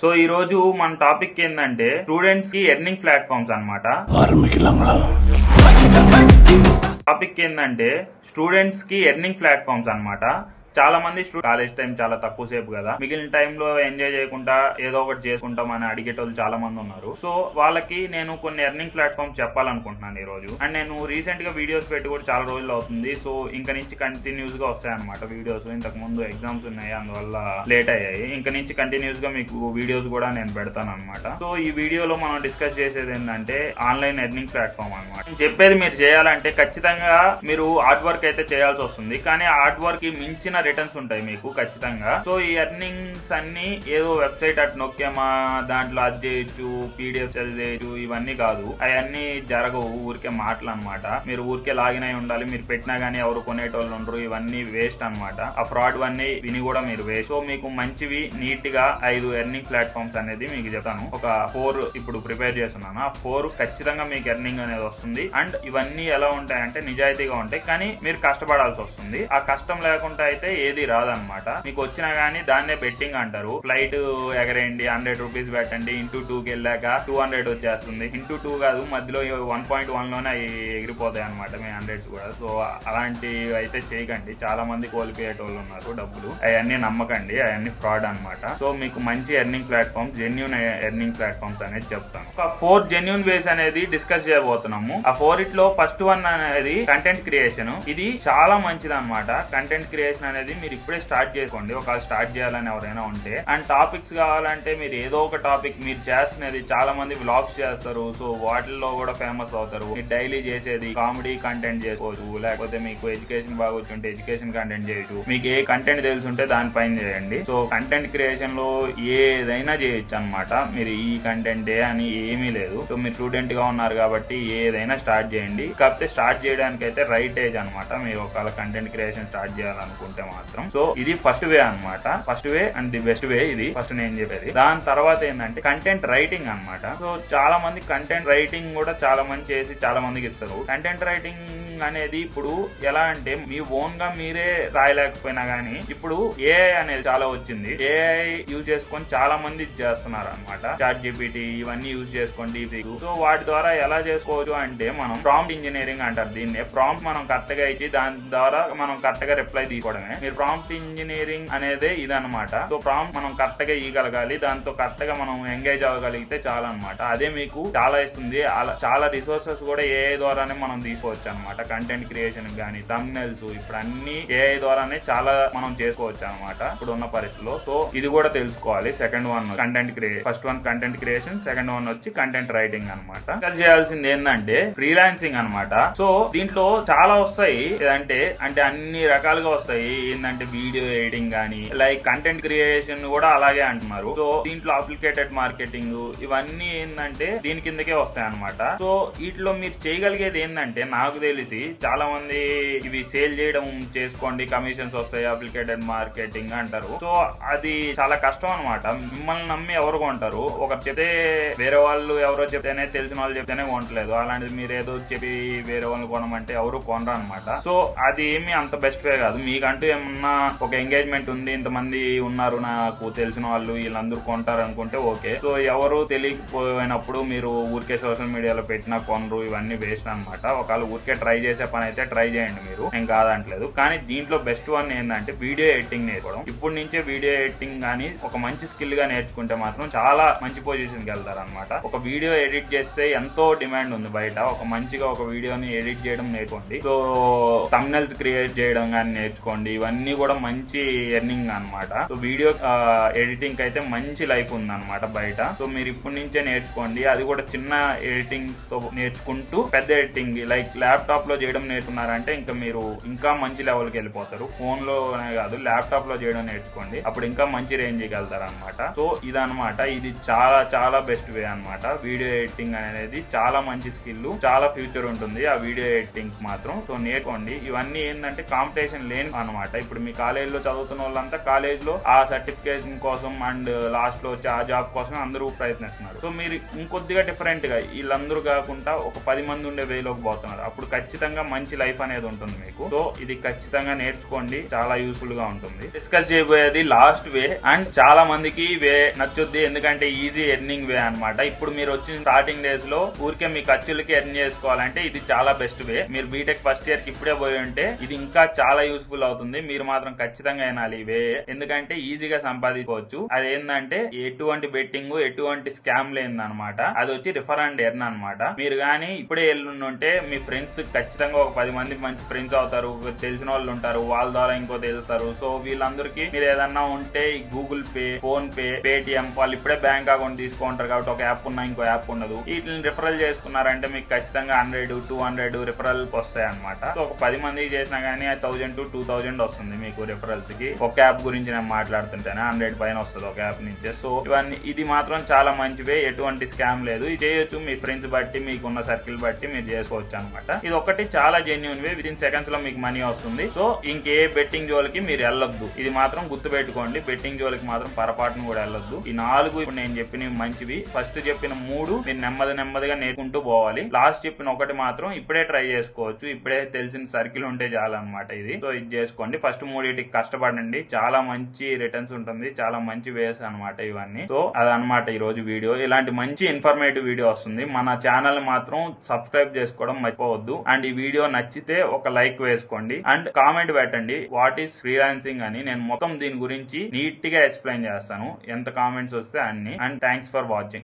So ఈ రోజు మన టాపిక్ ఏంటంటే స్టూడెంట్స్ కి ఎర్నింగ్ ప్లాట్ఫామ్స్ అన్నమాట. టాపిక్ ఏంటంటే స్టూడెంట్స్ కి ఎర్నింగ్ ప్లాట్ఫామ్స్ అన్నమాట. చాలా మంది కాలేజ్ టైం చాలా తక్కువ సేపు కదా, మిగిలిన టైంలో ఎంజాయ్ చేయకుండా ఏదో ఒకటి చేసుకుంటాం అని అడిగేటోళ్ళు చాలా మంది ఉన్నారు. సో వాళ్ళకి నేను కొన్ని ఎర్నింగ్ ప్లాట్ఫామ్స్ చెప్పాలనుకుంటున్నాను ఈ రోజు. అండ్ నేను రీసెంట్ గా వీడియోస్ పెట్టి కూడా చాలా రోజులు అవుతుంది. సో ఇంకా నుంచి కంటిన్యూస్ గా వస్తాయి అనమాట వీడియోస్. ఇంతకు ముందు ఎగ్జామ్స్ ఉన్నాయి, అందువల్ల లేట్ అయ్యాయి. ఇంకా నుంచి కంటిన్యూస్ గా మీకు వీడియోస్ కూడా నేను పెడతాను అనమాట. సో ఈ వీడియోలో మనం డిస్కస్ చేసేది ఏంటంటే ఆన్లైన్ ఎర్నింగ్ ప్లాట్ఫామ్ అనమాట. చెప్పేది మీరు చేయాలంటే ఖచ్చితంగా మీరు హార్డ్ వర్క్ అయితే చేయాల్సి వస్తుంది, కానీ హార్డ్ వర్క్ కి మించిన రిటర్న్స్ ఉంటాయి మీకు ఖచ్చితంగా. సో ఈ ఎర్నింగ్స్ అన్ని ఏదో వెబ్సైట్ అటు నొక్కేమా దాంట్లో అది చేయొచ్చు, పీడిఎఫ్ చేయొచ్చు, ఇవన్నీ కాదు. అవన్నీ జరగవు, ఊరికే మాటలు అనమాట. మీరు ఊరికే లాగిన్ అయి ఉండాలి. మీరు పెట్టినా గానీ ఎవరు కొనేటోళ్ళు ఉండరు. ఇవన్నీ వేస్ట్ అనమాట. ఆ ఫ్రాడ్ అన్ని విని కూడా మీరు వేస్ట్. సో మీకు మంచివి నీట్ గా 5 ఎర్నింగ్ ప్లాట్ఫామ్స్ అనేది మీకు చెప్తాను. ఒక 4 ఇప్పుడు ప్రిపేర్ చేస్తున్నాను. ఆ 4 ఖచ్చితంగా మీకు ఎర్నింగ్ అనేది వస్తుంది. అండ్ ఇవన్నీ ఎలా ఉంటాయంటే నిజాయితీగా ఉంటాయి, కానీ మీరు కష్టపడాల్సి వస్తుంది. ఆ కష్టం లేకుండా అయితే ఏది రాదనమాట. మీకు వచ్చినా గానీ దాన్నే బెట్టింగ్ అంటారు. ఫ్లైట్ ఎగరేయండి, 100 రూపీస్ పెట్టండి, ఇంటూ 2కి వెళ్ళాక 200 వచ్చేస్తుంది. ఇంటూ 2 కాదు, మధ్యలో 1.1 లోనే అవి ఎగిరిపోతాయి అనమాట మీ 100s కూడా. సో అలాంటివి అయితే చేయకండి. చాలా మంది కోల్పోయేటోళ్ళు ఉన్నారు డబ్బులు. అవన్నీ నమ్మకండి, అవన్నీ ఫ్రాడ్ అనమాట. సో మీకు మంచి earning platforms, genuine earning platforms అనేది చెప్తాను. ఒక 4 జెన్యూన్ వేస్ అనేది డిస్కస్ చేయబోతున్నాము. ఆ 4 ఫస్ట్ వన్ అనేది కంటెంట్ క్రియేషన్. ఇది చాలా మంచిది అనమాట. కంటెంట్ క్రియేషన్ అనేది మీరు ఇప్పుడే స్టార్ట్ చేసుకోండి, ఒకవేళ స్టార్ట్ చేయాలని ఎవరైనా ఉంటే. అండ్ టాపిక్స్ కావాలంటే మీరు ఏదో ఒక టాపిక్ మీరు చేస్తున్నది, చాలా మంది వ్లాగ్స్ చేస్తారు. సో వాటిల్లో కూడా ఫేమస్ అవుతారు. మీరు డైలీ చేసేది కామెడీ కంటెంట్ చేసుకోవచ్చు, లేకపోతే మీకు ఎడ్యుకేషన్ బాగా వచ్చుంటే ఎడ్యుకేషన్ కంటెంట్ చేయొచ్చు. మీకు ఏ కంటెంట్ తెలుసుంటే దానిపైన చేయండి. సో కంటెంట్ క్రియేషన్ లో ఏదైనా చేయొచ్చు అనమాట. మీరు ఈ కంటెంటే అని ఏమీ లేదు. సో మీరు స్టూడెంట్ గా ఉన్నారు కాబట్టి ఏదైనా స్టార్ట్ చేయండి. కాకపోతే స్టార్ట్ చేయడానికి అయితే రైట్ ఏజ్ అనమాట. మీరు ఒకవేళ కంటెంట్ క్రియేషన్ స్టార్ట్ చేయాలనుకుంటే మాత్రం. సో ఇది ఫస్ట్ వే అనమాట. First way and the best way ఇది ఫస్ట్ నేను చెప్పేది. దాని తర్వాత ఏంటంటే కంటెంట్ రైటింగ్ అనమాట. సో చాలా మంది కంటెంట్ రైటింగ్ కూడా చాలా మంది చేసి చాలా మందికి ఇస్తారు. కంటెంట్ రైటింగ్ అనేది ఇప్పుడు ఎలా అంటే మీ ఓన్ గా మీరే రాయలేకపోయినా గానీ ఇప్పుడు ఏఐ అనేది చాలా వచ్చింది. ఏఐ యూజ్ చేసుకొని చాలా మంది చేస్తున్నారు అనమాట. చాట్ జీపీటీ ఇవన్నీ యూజ్ చేసుకోండి. సో వాటి ద్వారా ఎలా చేసుకోవచ్చు అంటే మనం ప్రాంప్ట్ ఇంజనీరింగ్ అంటారు దీన్నే. ప్రాంప్ట్ మనం కరెక్ట్ గా ఇచ్చి దాని ద్వారా మనం కరెక్ట్ గా రిప్లై తీసుకోవడమే. మీరు ప్రాంప్ట్ ఇంజనీరింగ్ అనేది ఇదనమాట. సో ప్రాంప్ట్ మనం కరెక్ట్ గా ఇవ్వగలగాలి, దాంతో కరెక్ట్ గా మనం ఎంగేజ్ అవ్వగలిగితే చాలా అనమాట. అదే మీకు చాలా ఇస్తుంది. అలా చాలా రిసోర్సెస్ కూడా ఏఐ ద్వారానే మనం తీసుకోవచ్చు అనమాట. కంటెంట్ క్రియేషన్ గానీ, థంబ్నెయిల్స్, ఇప్పుడు అన్ని ఏఐ ద్వారానే చాలా మనం చేసుకోవచ్చు అనమాట ఇప్పుడు ఉన్న పరిస్థితిలో. సో ఇది కూడా తెలుసుకోవాలి. Second one content creation, first one content creation, second one వచ్చి కంటెంట్ రైటింగ్ అనమాట. చేయాల్సింది ఏంటంటే ఫ్రీలాన్సింగ్ అనమాట. సో దీంట్లో చాలా వస్తాయి. అంటే అన్ని రకాలుగా వస్తాయి. ఏంటంటే వీడియో ఎడిటింగ్ గానీ, లైక్ కంటెంట్ క్రియేషన్ కూడా అలాగే అంటున్నారు. సో దీంట్లో అప్లికేటెడ్ మార్కెటింగ్ ఇవన్నీ ఏంటంటే దీని కిందకే వస్తాయి అనమాట. సో వీటిలో మీరు చేయగలిగేది ఏంటంటే నాకు తెలిసి చాలా మంది ఇవి సేల్ చేయడం చేసుకోండి, కమిషన్స్ వస్తాయి, అప్లికేటెడ్ మార్కెటింగ్ అంటారు. సో అది చాలా కష్టం అనమాట. మిమ్మల్ని నమ్మి ఎవరు కొంటారు? ఒకరు చెప్తే వేరే వాళ్ళు ఎవరో చెప్తేనే, తెలిసిన వాళ్ళు చెప్తేనే కొనట్లేదు. అలాంటిది మీరు ఏదో చెప్పి వేరే వాళ్ళని కొనమంటే ఎవరు కొనరు అనమాట. సో అది ఏమి అంత బెస్ట్ వే కాదు. మీకంటూ ఏమన్నా ఒక ఎంగేజ్మెంట్ ఉంది, ఇంతమంది ఉన్నారు నాకు తెలిసిన వాళ్ళు, వీళ్ళందరూ కొంటారు అనుకుంటే ఓకే. సో ఎవరు తెలియకపోయినప్పుడు మీరు ఊరికే సోషల్ మీడియాలో పెట్టినా కొనరు. ఇవన్నీ వేస్ట్ అనమాట. ఒకవేళ ఊరికే ట్రై చేసే పని అయితే ట్రై చేయండి, మీరు నేను కాదంటలేదు. కానీ దీంట్లో బెస్ట్ వన్ ఏంటంటే వీడియో ఎడిటింగ్ నేర్చుకోవడం. ఇప్పుడు నుంచే వీడియో ఎడిటింగ్ కానీ ఒక మంచి స్కిల్ గా నేర్చుకుంటే మాత్రం చాలా మంచి పొజిషన్ కి వెళ్తారు అనమాట. ఒక వీడియో ఎడిట్ చేస్తే ఎంతో డిమాండ్ ఉంది బయట. ఒక మంచిగా ఒక వీడియోని ఎడిట్ చేయడం నేర్చుకోండి. సో థంబ్నెయిల్స్ క్రియేట్ చేయడం కానీ నేర్చుకోండి. ఇవన్నీ కూడా మంచి ఎర్నింగ్ అనమాట. సో వీడియో ఎడిటింగ్ అయితే మంచి లైఫ్ ఉంది అనమాట బయట. సో మీరు ఇప్పటి నుంచే నేర్చుకోండి. అది కూడా చిన్న ఎడిటింగ్స్ తో నేర్చుకుంటూ పెద్ద ఎడిటింగ్ లైక్ ల్యాప్టాప్ లో చేయడం నేర్చుకున్నారంటే ఇంకా మీరు ఇంకా మంచి లెవెల్కి వెళ్ళిపోతారు. ఫోన్ లోనే కాదు, ల్యాప్టాప్ లో చేయడం నేర్చుకోండి. అప్పుడు ఇంకా మంచి రేంజ్ కి వెళ్తారు అనమాట. సో ఇదనమాట. ఇది చాలా చాలా బెస్ట్ వే అనమాట. వీడియో ఎడిటింగ్ అనేది చాలా మంచి స్కిల్, చాలా ఫ్యూచర్ ఉంటుంది ఆ వీడియో ఎడిటింగ్ మాత్రం. సో నేర్చుకోండి. ఇవన్నీ ఏంటంటే కాంపిటీషన్ లేని అనమాట. ఇప్పుడు మీ కాలేజ్ లో చదువుతున్న వాళ్ళంతా కాలేజ్ లో ఆ సర్టిఫికేషన్ కోసం అండ్ లాస్ట్ లో వచ్చి ఆ జాబ్ కోసం అందరూ ప్రయత్నిస్తున్నారు. సో మీరు ఇంకొద్దిగా డిఫరెంట్ గా వీళ్ళందరూ కాకుండా ఒక 10 మంది ఉండే వేలోకి పోతున్నారు. అప్పుడు ఖచ్చితంగా ఖచ్చితంగా మంచి లైఫ్ అనేది ఉంటుంది మీకు. సో ఇది ఖచ్చితంగా నేర్చుకోండి, చాలా యూస్ఫుల్ గా ఉంటుంది. డిస్కస్ చేయబోయేది లాస్ట్ వే, అండ్ చాలా మందికి వే నచ్చుద్ది ఎందుకంటే ఈజీ ఎర్నింగ్ వే అన్నమాట. ఇప్పుడు మీరు వచ్చిన స్టార్టింగ్ డేస్ లో ఊరికే మీ ఖర్చులకి ఎర్న్ చేసుకోవాలంటే ఇది చాలా బెస్ట్ వే. మీరు బీటెక్ ఫస్ట్ ఇయర్ కి ఇప్పుడే పోయి ఉంటే ఇది ఇంకా చాలా యూస్ఫుల్ అవుతుంది. మీరు మాత్రం ఖచ్చితంగా వినాలి ఈ వే, ఎందుకంటే ఈజీగా సంపాదించుకోవచ్చు. అది ఏంటంటే ఎటువంటి బెట్టింగ్, ఎటువంటి స్కామ్ లేదన్నమాట. అది వచ్చి రిఫర్ అండ్ ఎర్న్ అనమాట. మీరు గానీ ఇప్పుడే వెళ్ళుంటే మీ ఫ్రెండ్స్ ఖచ్చితంగా ఒక 10 మంది మంచి ఫ్రెండ్స్ అవుతారు, తెలిసిన వాళ్ళు ఉంటారు, వాళ్ళ ద్వారా ఇంకో తెలుస్తారు. సో వీళ్ళందరికీ మీరు ఏదన్నా ఉంటే Google pay, phone pay, Paytm వాళ్ళు ఇప్పుడే బ్యాంక్ అకౌంట్ తీసుకుంటారు కాబట్టి ఒక యాప్ ఉన్నా ఇంకో యాప్ ఉండదు. వీటిని రిఫరల్ చేసుకున్నారంటే మీకు ఖచ్చితంగా 100, 200 రిఫరల్ వస్తాయి అనమాట. సో ఒక 10 మందికి చేసినా గానీ 1000 to 2000 వస్తుంది మీకు రిఫరల్స్ కి. ఒక యాప్ గురించి నేను మాట్లాడుతుంటేనే 100 పైన వస్తుంది ఒక యాప్ నుంచే. సో ఇవన్నీ ఇది మాత్రం చాలా మంచివే, ఎటువంటి స్కామ్ లేదు. ఇది చేయొచ్చు మీ ఫ్రెండ్స్ బట్టి, మీకున్న సర్కిల్ బట్టి మీరు చేసుకోవచ్చు అనమాట. ఇది ఒకటి చాలా genuine way, with in seconds లో మీకు మనీ వస్తుంది. సో ఇంకే బెట్టింగ్ జోలికి మీరు వెళ్ళొద్దు, ఇది మాత్రం గుర్తు పెట్టుకోండి. బెట్టింగ్ జోలికి మాత్రం పొరపాటును కూడా వెళ్ళొద్దు. ఈ 4 ఇప్పుడు నేను చెప్పినవి మంచివి. ఫస్ట్ చెప్పిన 3 మీరు నెమ్మదిగా నేర్చుకుంటూ పోవాలి. లాస్ట్ చెప్పిన 1 మాత్రం ఇప్పుడే ట్రై చేసుకోవచ్చు, ఇప్పుడే తెలిసిన సర్కిల్ ఉంటే చాలు అనమాట ఇది. సో ఇది చేసుకోండి. ఫస్ట్ 3 కష్టపడండి, చాలా మంచి రిటర్న్స్ ఉంటుంది, చాలా మంచి వేస్ అనమాట ఇవన్నీ. సో అదనమాట ఈ రోజు వీడియో. ఇలాంటి మంచి ఇన్ఫర్మేటివ్ వీడియో వస్తుంది. మన ఛానల్ మాత్రం సబ్స్క్రైబ్ చేసుకోవడం మర్చిపోవద్దు. అండ్ ఈ వీడియో నచ్చితే ఒక లైక్ వేసుకోండి అండ్ కామెంట్ పెట్టండి వాట్ ఈస్ ఫ్రీలాన్సింగ్ అని. నేను మొత్తం దీని గురించి నీట్ గా ఎక్స్ప్లెయిన్ చేస్తాను, ఎంత కామెంట్స్ వస్తే అన్ని. And thanks for watching.